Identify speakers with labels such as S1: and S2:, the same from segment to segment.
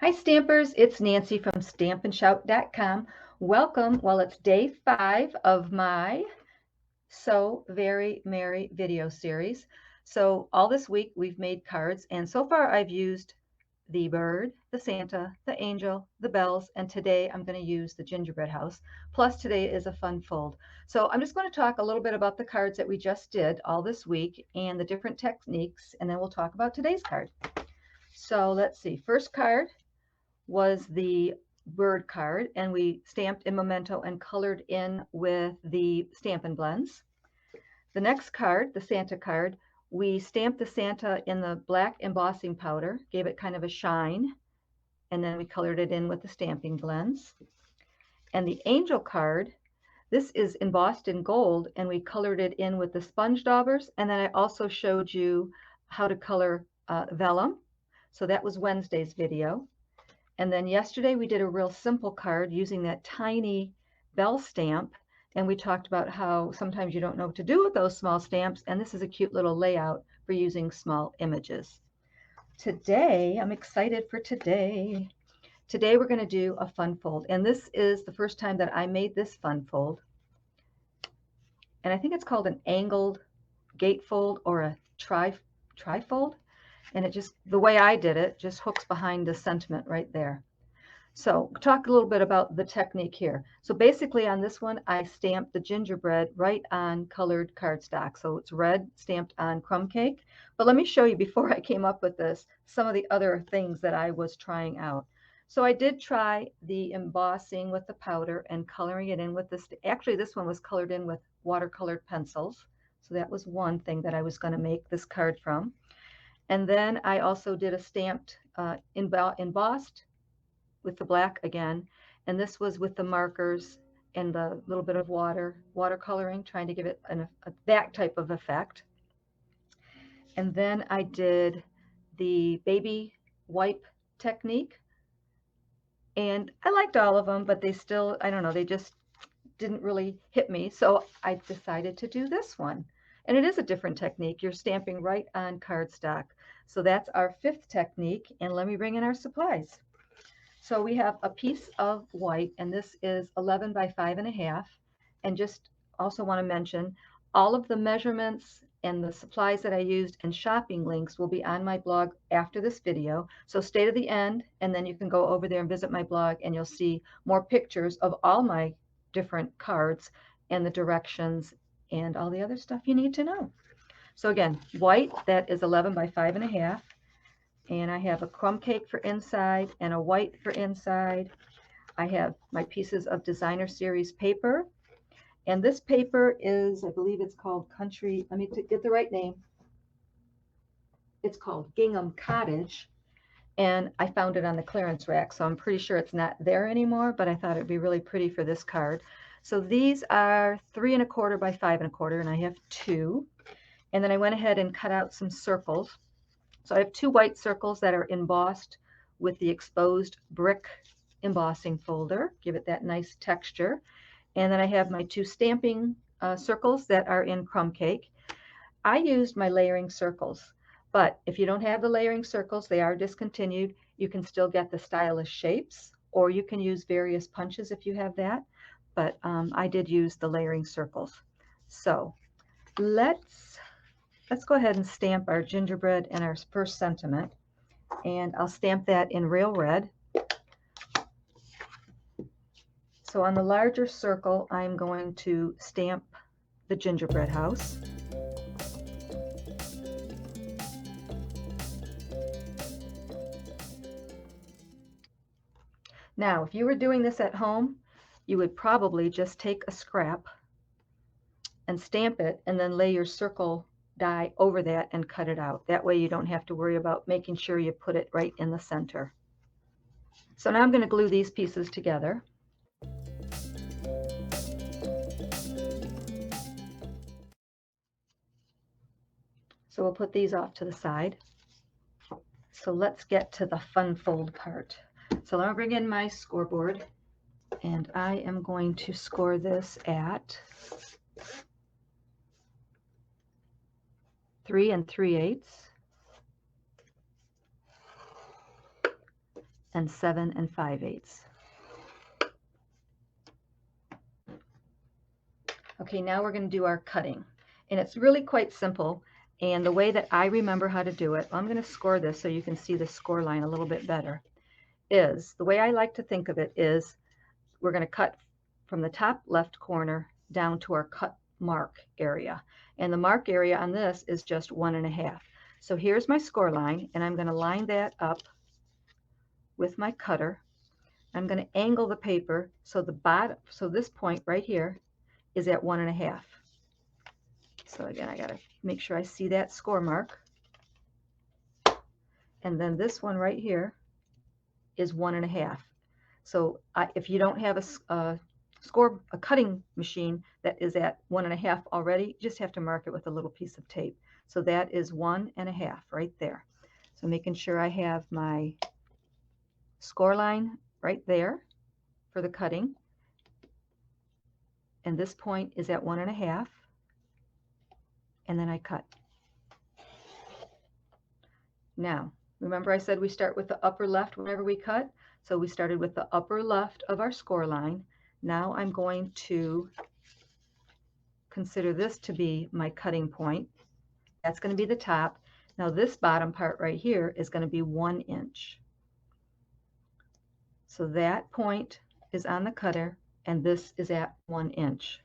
S1: Hi Stampers, it's Nancy from Stampin'shout.com. Welcome. Well, it's day 5 of my So Very Merry video series. So all this week we've made cards, and so far I've used the bird, the Santa, the angel, the bells, and today I'm going to use the gingerbread house. Plus today is a fun fold. So I'm just going to talk a little bit about the cards that we just did all this week and the different techniques, and then we'll talk about today's card. So let's see. First card was the bird card, and we stamped in Memento and colored in with the Stampin' blends. The next card, the Santa card, we stamped the Santa in the black embossing powder, gave it kind of a shine, and then we colored it in with the stamping blends. And the angel card, this is embossed in gold, and we colored it in with the sponge daubers, and then I also showed you how to color vellum. So that was Wednesday's video. And then yesterday we did a real simple card using that tiny bell stamp, and we talked about how sometimes you don't know what to do with those small stamps, and this is a cute little layout for using small images. Today, I'm excited for today. Today we're going to do a fun fold, and this is the first time that I made this fun fold. And I think it's called an angled gatefold or a trifold. And it just, the way I did it, just hooks behind the sentiment right there. So talk a little bit about the technique here. So basically on this one, I stamped the gingerbread right on colored cardstock. So it's red stamped on crumb cake. But let me show you, before I came up with this, some of the other things that I was trying out. So I did try the embossing with the powder and coloring it in with this. Actually, this one was colored in with watercolored pencils. So that was one thing that I was going to make this card from. And then I also did a stamped embossed with the black again, and this was with the markers and the little bit of watercoloring, trying to give it that type of effect. And then I did the baby wipe technique, and I liked all of them, but they still, I don't know, they just didn't really hit me, so I decided to do this one. And it is a different technique. You're stamping right on cardstock. So that's our 5th technique, and let me bring in our supplies. So we have a piece of white, and this is 11 by 5.5. And just also want to mention, all of the measurements and the supplies that I used and shopping links will be on my blog after this video. So stay to the end, and then you can go over there and visit my blog, and you'll see more pictures of all my different cards and the directions and all the other stuff you need to know. So again, white, that is 11 by 5.5. And I have a crumb cake for inside and a white for inside. I have my pieces of designer series paper. And this paper is, I believe it's called Country, let me get the right name. It's called Gingham Cottage. And I found it on the clearance rack, so I'm pretty sure it's not there anymore, but I thought it'd be really pretty for this card. So these are 3 1/4 by 5 1/4, and I have 2. And then I went ahead and cut out some circles. So I have 2 white circles that are embossed with the exposed brick embossing folder, give it that nice texture. And then I have my 2 stamping circles that are in crumb cake. I used my layering circles, but if you don't have the layering circles, they are discontinued. You can still get the stylish shapes, or you can use various punches if you have that. But I did use the layering circles. So let's go ahead and stamp our gingerbread and our first sentiment. And I'll stamp that in real red. So on the larger circle, I'm going to stamp the gingerbread house. Now, if you were doing this at home, you would probably just take a scrap and stamp it and then lay your circle die over that and cut it out. That way you don't have to worry about making sure you put it right in the center. So now I'm going to glue these pieces together. So we'll put these off to the side. So let's get to the fun fold part. So let me bring in my scoreboard, and I am going to score this at 3 3/8. and 7 5/8. Okay, now we're going to do our cutting. And it's really quite simple. And the way that I remember how to do it, I'm going to score this so you can see the score line a little bit better, is the way I like to think of it is we're going to cut from the top left corner down to our cut mark area. And the mark area on this is just 1 1/2. So here's my score line, and I'm going to line that up with my cutter. I'm going to angle the paper so the bottom, so this point right here is at 1 1/2. So again, I got to make sure I see that score mark. And then this one right here is 1 1/2. So if you don't have a cutting machine that is at 1 1/2 already, you just have to mark it with a little piece of tape. So that is 1 1/2 right there. So making sure I have my score line right there for the cutting. And this point is at 1 1/2. And then I cut. Now, remember I said we start with the upper left whenever we cut? So we started with the upper left of our score line. Now I'm going to consider this to be my cutting point. That's going to be the top. Now this bottom part right here is going to be 1 inch. So that point is on the cutter, and this is at 1 inch.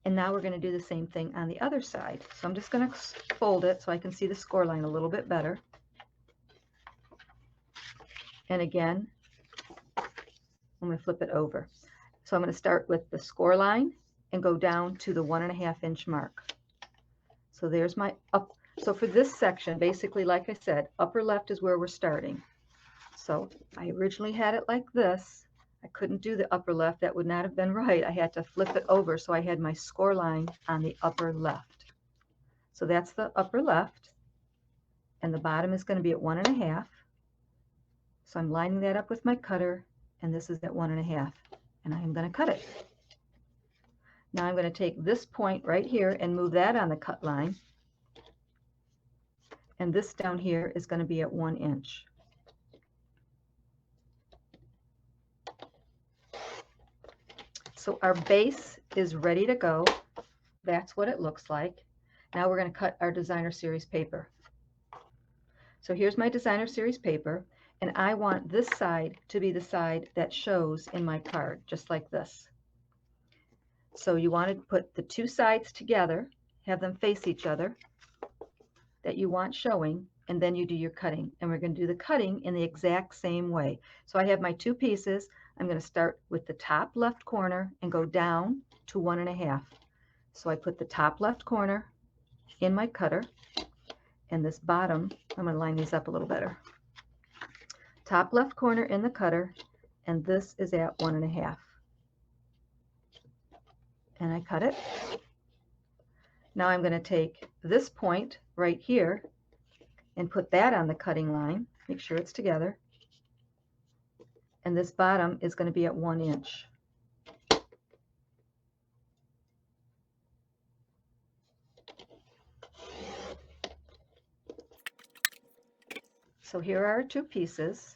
S1: And now we're going to do the same thing on the other side. So I'm just going to fold it so I can see the score line a little bit better. And again, I'm going to flip it over. So I'm going to start with the score line and go down to the 1 1/2 inch mark. So there's my up. So for this section, basically, like I said, upper left is where we're starting. So I originally had it like this. I couldn't do the upper left. That would not have been right. I had to flip it over so I had my score line on the upper left. So that's the upper left. And the bottom is going to be at 1 1/2. So I'm lining that up with my cutter, and this is at 1 1/2. And I'm going to cut it. Now I'm going to take this point right here and move that on the cut line. And this down here is going to be at 1 inch. So our base is ready to go. That's what it looks like. Now we're going to cut our designer series paper. So here's my designer series paper, and I want this side to be the side that shows in my card, just like this. So you want to put the two sides together, have them face each other, that you want showing, and then you do your cutting. And we're going to do the cutting in the exact same way. So I have my two pieces. I'm going to start with the top left corner and go down to 1 1/2. So I put the top left corner in my cutter, and this bottom, I'm going to line these up a little better. Top left corner in the cutter, and this is at 1 1/2. And I cut it. Now I'm going to take this point right here and put that on the cutting line. Make sure it's together. And this bottom is going to be at 1 inch. So here are our two pieces.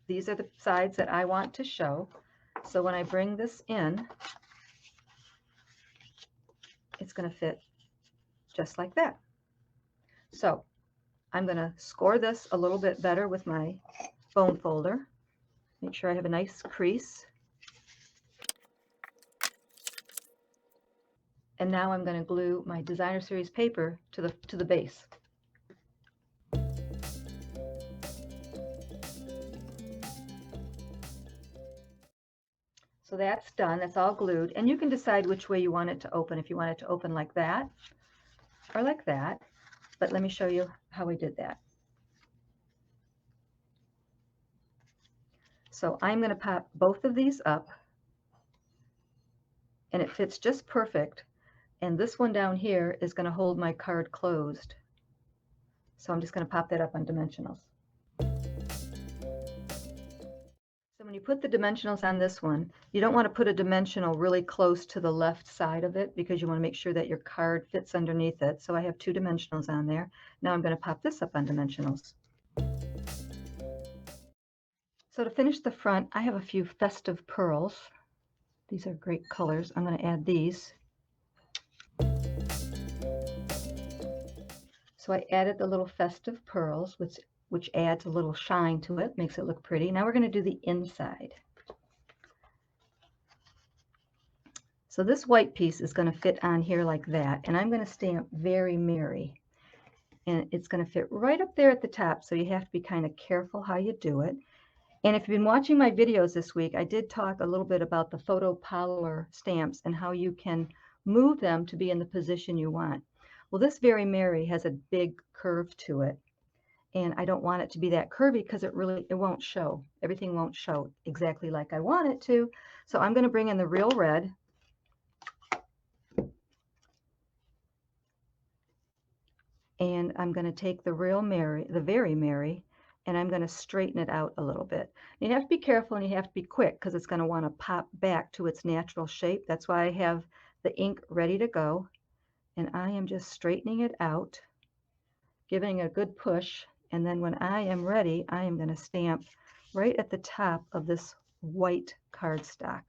S1: These are the sides that I want to show. So when I bring this in, it's going to fit just like that. So I'm going to score this a little bit better with my bone folder. Make sure I have a nice crease. And now I'm going to glue my designer series paper to the base. So that's done. That's all glued. And you can decide which way you want it to open, if you want it to open like that or like that. But let me show you how I did that. So I'm going to pop both of these up, and it fits just perfect. And this one down here is going to hold my card closed. So I'm just going to pop that up on dimensionals. So When you put the dimensionals on this one, you don't want to put a dimensional really close to the left side of it because you want to make sure that your card fits underneath it. So I have 2 dimensionals on there. Now I'm going to pop this up on dimensionals. So to finish the front, I have a few festive pearls. These are great colors. I'm going to add these. So I added the little festive pearls, which adds a little shine to it, makes it look pretty. Now we're going to do the inside. So this white piece is going to fit on here like that, and I'm going to stamp Very Merry. And it's going to fit right up there at the top, so you have to be kind of careful how you do it. And if you've been watching my videos this week, I did talk a little bit about the photopolymer stamps and how you can move them to be in the position you want. Well, this Very Merry has a big curve to it, and I don't want it to be that curvy because it won't show. Everything won't show exactly like I want it to. So I'm going to bring in the real red. And I'm going to take the Very Merry, and I'm going to straighten it out a little bit. You have to be careful and you have to be quick because it's going to want to pop back to its natural shape. That's why I have the ink ready to go. And I am just straightening it out, giving a good push. And then when I am ready, I am going to stamp right at the top of this white cardstock.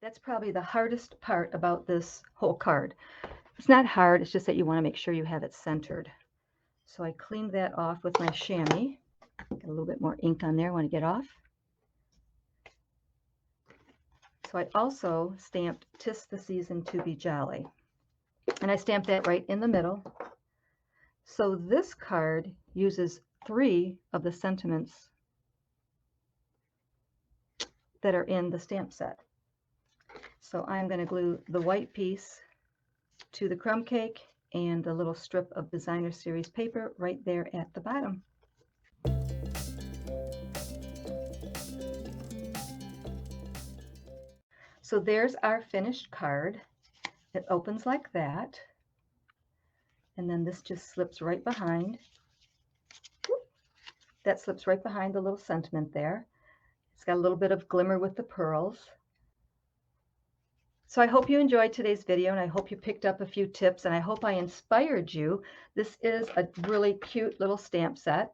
S1: That's probably the hardest part about this whole card. It's not hard, it's just that you want to make sure you have it centered. So I cleaned that off with my chamois. Got a little bit more ink on there, I want to get off. So I also stamped 'Tis the Season to Be Jolly. And I stamped that right in the middle. So this card uses 3 of the sentiments that are in the stamp set. So I'm going to glue the white piece to the crumb cake and the little strip of designer series paper right there at the bottom. So there's our finished card. It opens like that, and then this just slips right behind. That slips right behind the little sentiment there. It's got a little bit of glimmer with the pearls. So I hope you enjoyed today's video, and I hope you picked up a few tips, and I hope I inspired you. This is a really cute little stamp set.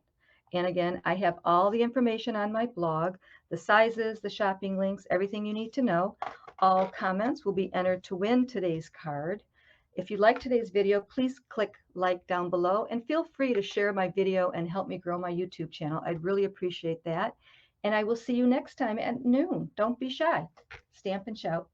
S1: And again, I have all the information on my blog, the sizes, the shopping links, everything you need to know. All comments will be entered to win today's card. If you like today's video, please click like down below, and feel free to share my video and help me grow my YouTube channel. I'd really appreciate that. And I will see you next time at noon. Don't be shy. Stamp and shout.